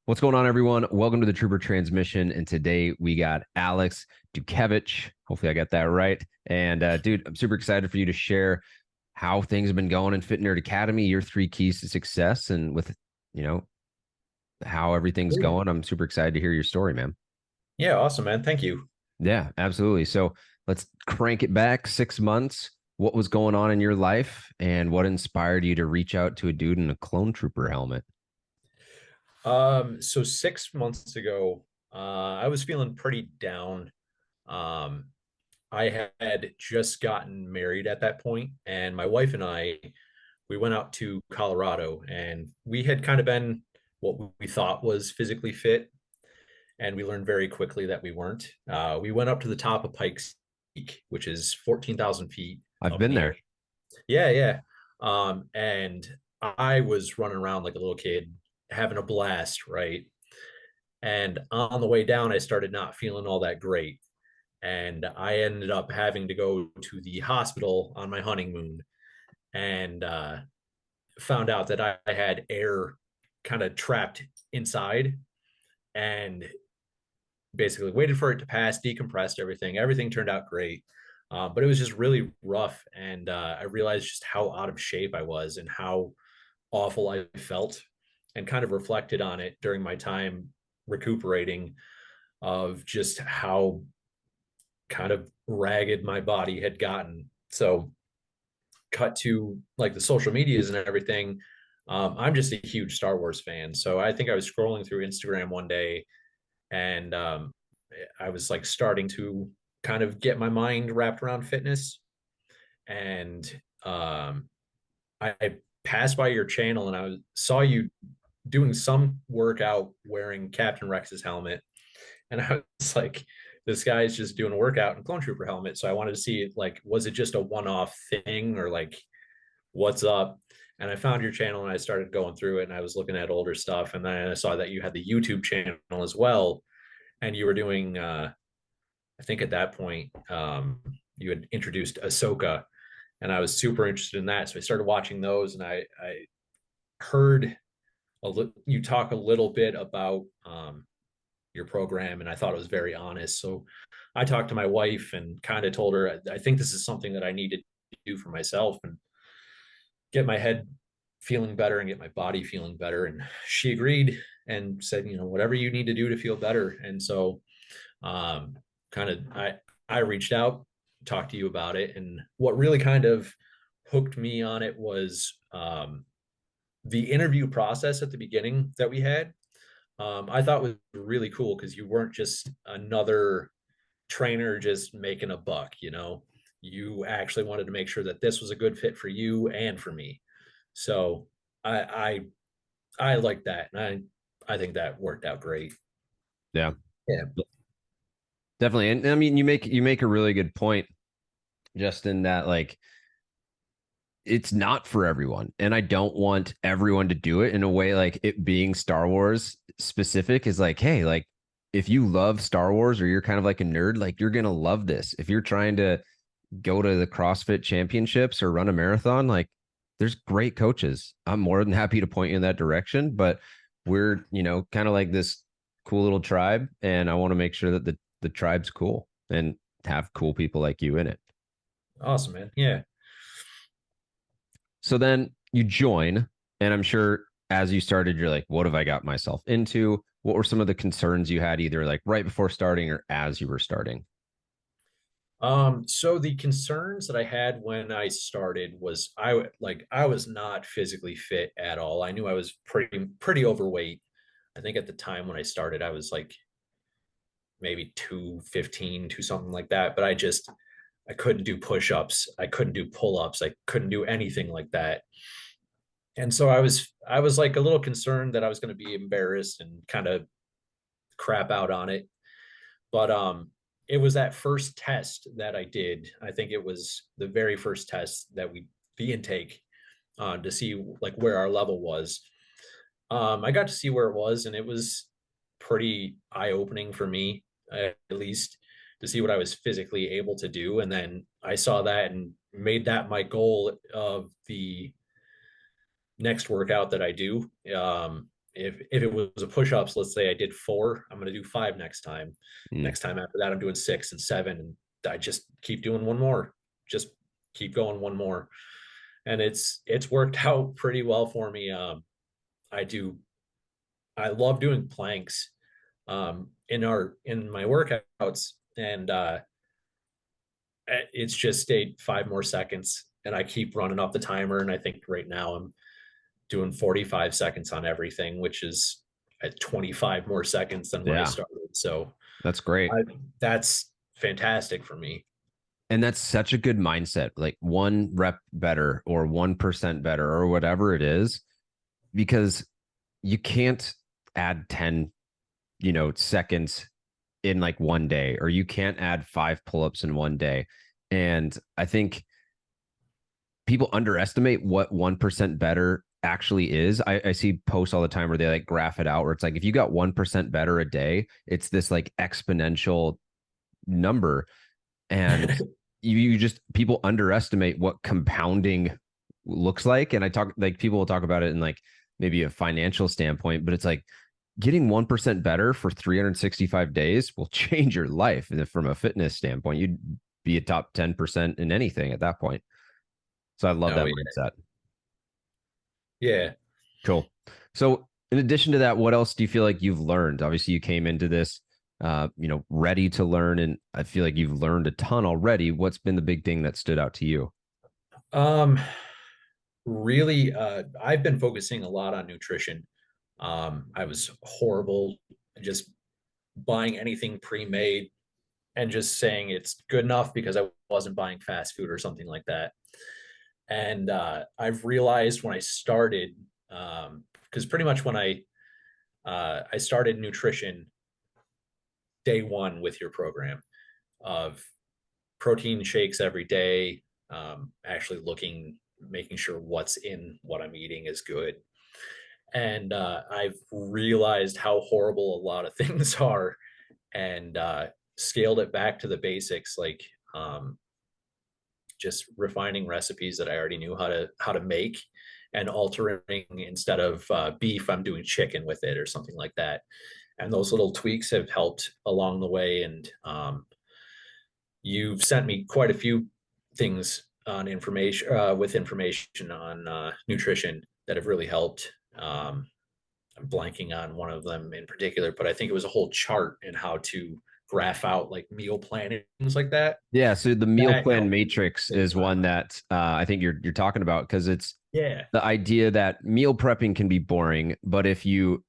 What's going on, everyone? Welcome to the Trooper Transmission. And today we got Alex Dukevich. Hopefully, I got that right. And dude, I'm super excited for you to share how things have been going in Fit Nerd Academy, your three keys to success, and with you know how everything's Yeah. going. I'm super excited to hear your story, man. Yeah, awesome, man. Thank you. Yeah, absolutely. So let's crank it back 6 months. What was going on in your life, and what inspired you to reach out to a dude in a clone trooper helmet? So 6 months ago, I was feeling pretty down. Um, I had just gotten married at that point, and my wife and we went out to Colorado, and we had kind of been what we thought was physically fit, and we learned very quickly that we weren't. We went up to the top of Pikes Peak, which is 14,000 feet I've up in been the air. there. Yeah, yeah. And I was running around like a little kid, having a blast, right? And on the way down, I started not feeling all that great. And I ended up having to go to the hospital on my honeymoon and found out that I had air kind of trapped inside and basically waited for it to pass, decompressed everything. Everything turned out great. But it was just really rough. And I realized just how out of shape I was and how awful I felt, and kind of reflected on it during my time recuperating of just how kind of ragged my body had gotten. So, cut to like the social medias and everything. I'm just a huge Star Wars fan. So, I think I was scrolling through Instagram one day and I was like starting to kind of get my mind wrapped around fitness. And I passed by your channel and saw you doing some workout wearing Captain Rex's helmet. And I was like, this guy's just doing a workout in Clone Trooper helmet. So I wanted to see, like, was it just a one-off thing or like what's up? And I found your channel and I started going through it and I was looking at older stuff. And then I saw that you had the YouTube channel as well. And you were doing I think at that point, you had introduced Ahsoka, and I was super interested in that. So I started watching those, and I heard you talk a little bit about your program, and I thought it was very honest. So I talked to my wife and kind of told her I think this is something that I need to do for myself and get my head feeling better and get my body feeling better. And she agreed and said, whatever you need to do to feel better. And so um, kind of I reached out, talked to you about it, and what really kind of hooked me on it was the interview process at the beginning that we had. I thought was really cool because you weren't just another trainer just making a buck. You actually wanted to make sure that this was a good fit for you and for me. So I I like that, and I think that worked out great. Yeah, Yeah. definitely. And I mean, you make a really good point, just in that like it's not for everyone. And I don't want everyone to do it in a way like it being Star Wars specific is like, hey, like if you love Star Wars or you're kind of like a nerd, like you're gonna love this. If you're trying to go to the CrossFit championships or run a marathon, like there's great coaches. I'm more than happy to point you in that direction. But we're, kind of like this cool little tribe. And I want to make sure that the tribe's cool and have cool people like you in it. Awesome, man. Yeah. So then you join, and I'm sure as you started, you're like, what have I got myself into? What were some of the concerns you had either like right before starting or as you were starting? So the concerns that I had when I started was I was not physically fit at all. I knew I was pretty overweight. I think at the time when I started, I was like maybe 215, two something like that. But I couldn't do push-ups. I couldn't do pull-ups. I couldn't do anything like that. And so I was like a little concerned that I was going to be embarrassed and kind of crap out on it. But it was that first test that I did. I think it was the very first test that the intake to see like where our level was. I got to see where it was, and it was pretty eye opening for me, at least, to see what I was physically able to do. And then I saw that and made that my goal of the next workout that I do. if it was a push-ups, let's say I did 4, I'm going to do 5 next time. Mm. Next time after that, I'm doing 6 and 7, and I just keep doing one more. Just keep going one more, and it's worked out pretty well for me. I do I love doing planks in my workouts, and it's just stayed 5 more seconds, and I keep running up the timer, and I think right now I'm doing 45 seconds on everything, which is at 25 more seconds than when I Yeah, started. So that's great. that's fantastic for me. And that's such a good mindset, like one rep better or 1% better or whatever it is, because you can't add 10, seconds in like one day, or you can't add 5 pull-ups in one day. And I think people underestimate what 1% better actually is. I see posts all the time where they like graph it out, where it's like if you got 1% better a day, it's this like exponential number. And you just, people underestimate what compounding looks like. And I talk, like, people will talk about it in like maybe a financial standpoint, but it's like getting 1% better for 365 days will change your life. And from a fitness standpoint, you'd be a top 10% in anything at that point. So I love Oh that yeah, mindset. yeah. Cool. So in addition to that, what else do you feel like you've learned? Obviously, you came into this, ready to learn, and I feel like you've learned a ton already. What's been the big thing that stood out to you? Um, really, I've been focusing a lot on nutrition. I was horrible, just buying anything pre-made and just saying it's good enough because I wasn't buying fast food or something like that. And I've realized when I started, because pretty much when I started nutrition day one with your program of protein shakes every day, actually making sure what's in what I'm eating is good. And I've realized how horrible a lot of things are, and scaled it back to the basics, like just refining recipes that I already knew how to make, and altering, instead of beef, I'm doing chicken with it or something like that. And those little tweaks have helped along the way. And you've sent me quite a few things on information with information on nutrition that have really helped. I'm blanking on one of them in particular, but I think it was a whole chart in how to graph out like meal planning, things like that. Yeah, so the meal That plan helped me matrix big is time. one that I think you're talking about, because it's Yeah. the idea that meal prepping can be boring, but if you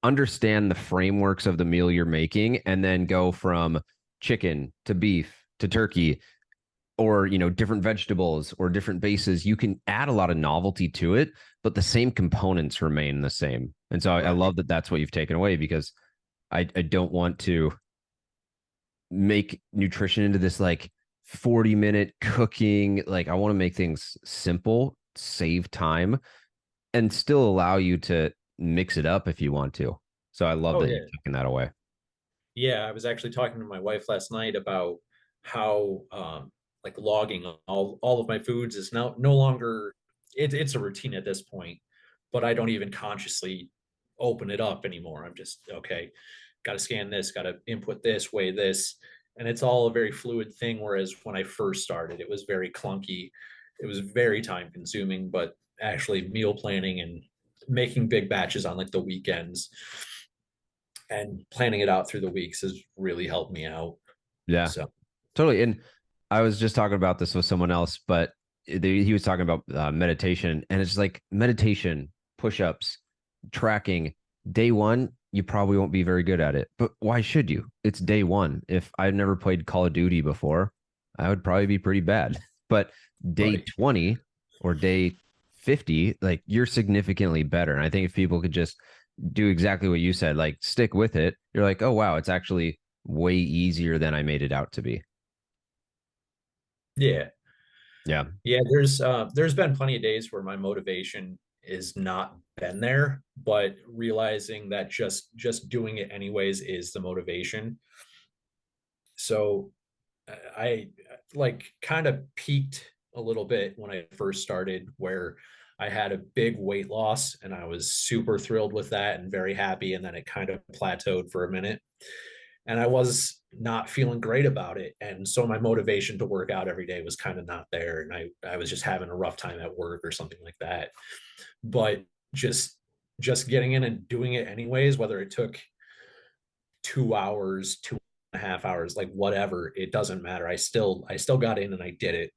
understand the frameworks of the meal you're making and then go from chicken to beef to turkey, or different vegetables or different bases, you can add a lot of novelty to it, but the same components remain the same. And so I Right. love that that's what you've taken away, because I don't want to make nutrition into this like 40-minute cooking. Like, I want to make things simple, save time, and still allow you to mix it up if you want to. So I love Oh that yeah. you've taken that away. Yeah, I was actually talking to my wife last night about how like logging all of my foods is now no longer, it's a routine at this point, but I don't even consciously open it up anymore. I'm just okay, got to scan this, got to input this, weigh this, and it's all a very fluid thing. Whereas when I first started, it was very clunky, it was very time consuming. But actually, meal planning and making big batches on like the weekends and planning it out through the weeks has really helped me out. Yeah, So, totally. And I was just talking about this with someone else, but he was talking about meditation, and it's like meditation, push-ups, tracking. Day one, you probably won't be very good at it, but why should you? It's day one. If I've never played Call of Duty before, I would probably be pretty bad. But day right. 20 or day 50, like, you're significantly better. And I think if people could just do exactly what you said, like stick with it, you're like, oh wow, it's actually way easier than I made it out to be. Yeah. Yeah. Yeah. There's been plenty of days where my motivation is not been there, but realizing that just doing it anyways is the motivation. So I like kind of peaked a little bit when I first started, where I had a big weight loss and I was super thrilled with that and very happy. And then it kind of plateaued for a minute. And I was not feeling great about it. And so my motivation to work out every day was kind of not there. And I was just having a rough time at work or something like that. But just getting in and doing it anyways, whether it took 2 hours, 2.5 hours, like whatever, it doesn't matter. I still got in and I did it.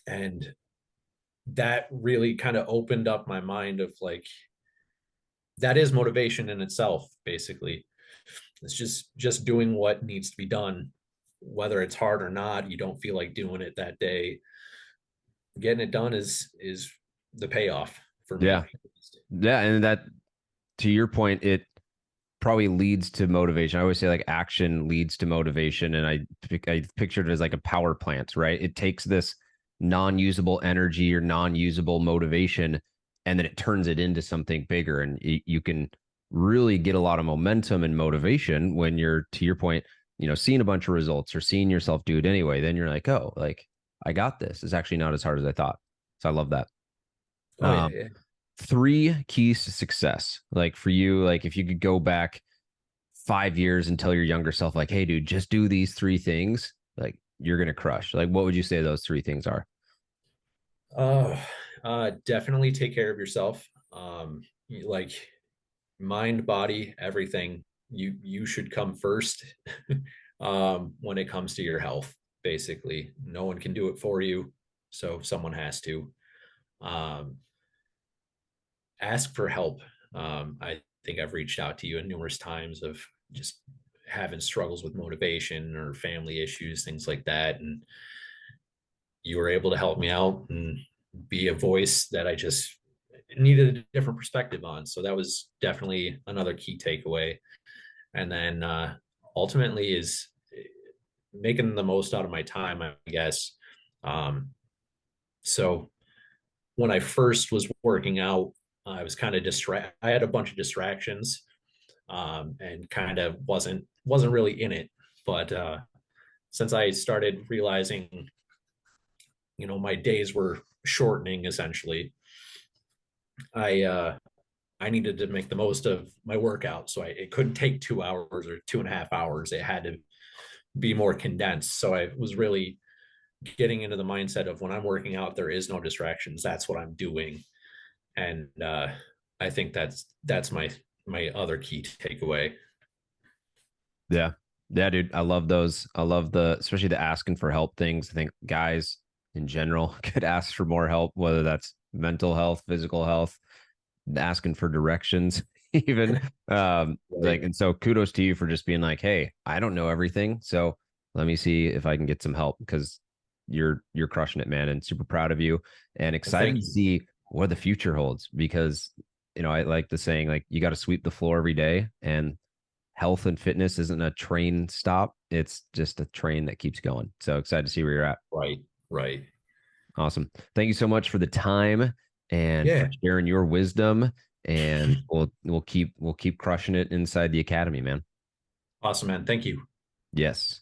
And that really kind of opened up my mind of like, that is motivation in itself, basically. It's just doing what needs to be done, whether it's hard or not. You don't feel like doing it that day. Getting it done is the payoff for me. Yeah. Yeah. And that, to your point, it probably leads to motivation. I always say like action leads to motivation. And I pictured it as like a power plant, right? It takes this non-usable energy or non-usable motivation, and then it turns it into something bigger. And you can really get a lot of momentum and motivation when you're, to your point, seeing a bunch of results or seeing yourself do it anyway. Then you're like, oh, like I got this. It's actually not as hard as I thought. So I love that. Oh yeah, Um, yeah. 3 keys to success. Like for you, like if you could go back 5 years and tell your younger self, like, hey, dude, just do these 3 things, like you're gonna crush. Like, what would you say those 3 things are? Uh, definitely take care of yourself. Like mind, body, everything. You should come first. When it comes to your health, basically, no one can do it for you, so someone has to. Um, Ask for help. I think I've reached out to you numerous times of just having struggles with motivation or family issues, things like that, and you were able to help me out and be a voice that I just needed a different perspective on. So that was definitely another key takeaway. And then ultimately is making the most out of my time, I guess. Um, so when I first was working out, I was kind of distract. I had a bunch of distractions, and kind of wasn't really in it. But since I started realizing, my days were shortening essentially, I needed to make the most of my workout. So it couldn't take 2 hours or 2.5 hours. It had to be more condensed. So I was really getting into the mindset of when I'm working out, there is no distractions. That's what I'm doing. And I think that's my other key takeaway. Yeah. Yeah, dude. I love those. I love especially the asking for help things. I think guys in general could ask for more help, whether that's mental health, physical health, asking for directions, even. Like, Right. and so kudos to you for just being like, hey, I don't know everything. So let me see if I can get some help, because you're crushing it, man, and super proud of you and Well, excited thank to you. see what the future holds, because I like the saying, like, you got to sweep the floor every day, and health and fitness isn't a train stop. It's just a train that keeps going. So excited to see where you're at. Right. Right. Awesome. Thank you so much for the time and for Yeah. sharing your wisdom. And we'll keep crushing it inside the academy, man. Awesome, man. Thank you. Yes.